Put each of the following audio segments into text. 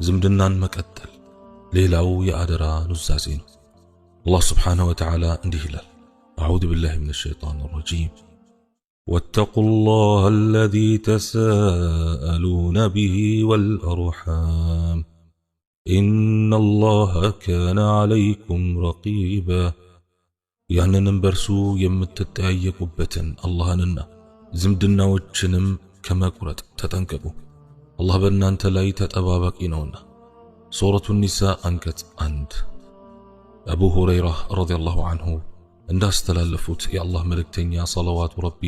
ዝምድናን መቀጠል ሌላው የአደራ ኑዛዜ ነው። አላህ ስብሓንሁ ወተዓላ እንዲህ ይላል፣ አዑዙ ቢላሂ ሚነ ሸይጣን ረጂም واتقوا الله الذي تساءلون به والأرحام إن الله كان عليكم رقيبا ያንንም በርሱ የምትጠያየቁበትን አላህንና ዝምድናዎችንም ከመቁረጥ ተጠንቀቁ፣ አላህ በእናንተ ላይ ተጠባባቂ ነውና። ሱረቱ ኒሳ አንቀጽ 1። አቡ ሁረይራ ረዲየላሁ ዐንሁ እንዳስተላለፉት የአላህ መልእክተኛ ሰለዋቱ ረቢ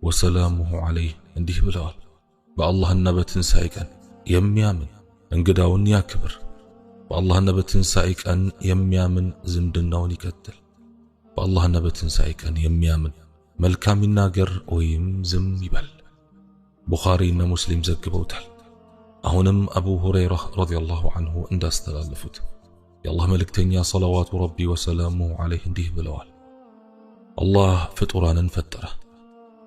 ወሰላሙሁ ዐለይህ እንዲህ ብለዋል፣ በአላህና በትንሣኤ ቀን የሚያምን እንግዳውን ያክብር፣ በአላህና በትንሣኤ ቀን የሚያምን ዝምድናውን ይቀጥል፣ በአላህና በትንሣኤ ቀን የሚያምን መልካም ይናገር ወይም ዝም ይበል። ቡኻሪና ሙስሊም ዘግበውታል። አሁንም አቡ ሁረይራ ረዲየላሁ ዐንሁ እንዳስተላለፉት የአላህ መልእክተኛ ሰለዋቱ ረቢ ወሰላሙሁ ዐለይህ እንዲህ ብለዋል፣ አላህ ፍጡራንን ፈጠረ።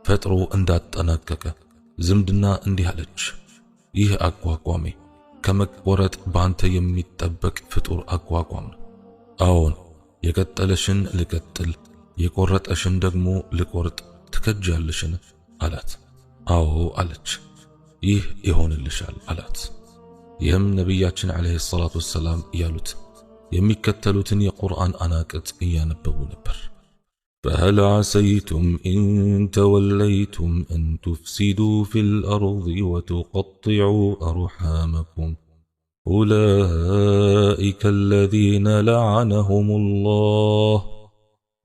ፈጥሮ እንዳጠናቀቀ ዝምድና እንዲህ አለች፣ ይህ አቋቋሜ ከመቆረጥ በአንተ የሚጠበቅ ፍጡር አቋቋም ነው። አዎን የቀጠለሽን ልቀጥል፣ የቆረጠሽን ደግሞ ልቆርጥ ትከጃለሽን አላት። አዎ አለች። ይህ ይሆንልሻል አላት። ይህም ነቢያችን ዓለይሂ ሰላቱ ወሰላም ያሉት የሚከተሉትን የቁርአን አናቅጽ እያነበቡ ነበር። فهل عسيتم إن توليتم أن تفسدوا في الأرض وتقطعوا أرحامكم أولئك الذين لعنهم الله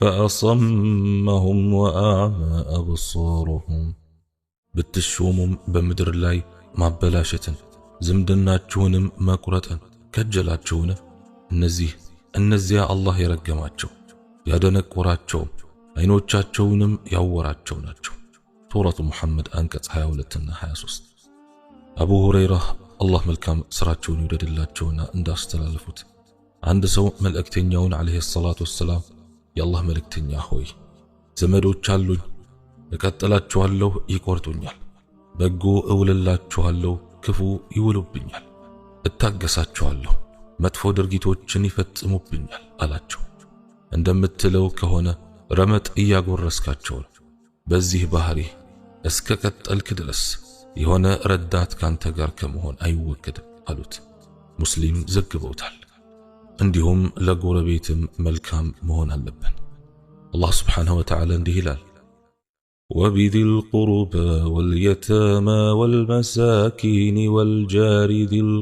فأصمهم وأعمى أبصارهم بتشومم بمدر لاي معبلاشة زمدناتشونم ماكرة كجلاتشون النزيه الله يرقماتشو ያደነቆራቸው አይኖቻቸውንም ያወራቸው ናቸው። ሱረቱ ሙሐመድ አንቀጽ 22 እና 23። አቡ ሁረይራ አላህ መልካም ስራቸውን ይወደድላቸውና እንዳስተላለፉት አንድ ሰው መልእክተኛውን ዓለይሂ ሰላቱ ወሰላም የአላህ መልእክተኛ ሆይ ዘመዶች አሉኝ፣ እቀጥላቸዋለሁ፣ ይቆርጡኛል፣ በጎ እውልላቸዋለሁ፣ ክፉ ይውሉብኛል፣ እታገሳቸዋለሁ፣ መጥፎ ድርጊቶችን ይፈጽሙብኛል አላቸው። እንደምትለው ከሆነ ረመጥ እያጎረስካቸው በዚህ ባህሪ እስከ ቀጠልክ ድረስ የሆነ ረዳት ካንተ ጋር ከመሆን አይወገድም አሉት። ሙስሊም ዘግበውታል። እንዲሁም ለጎረቤትም መልካም መሆን አለብን። አላህ ስብሓንሁ ወተዓላ እንዲህ ይላል፣ وبذي القربى واليتامى والمساكين والجار ذي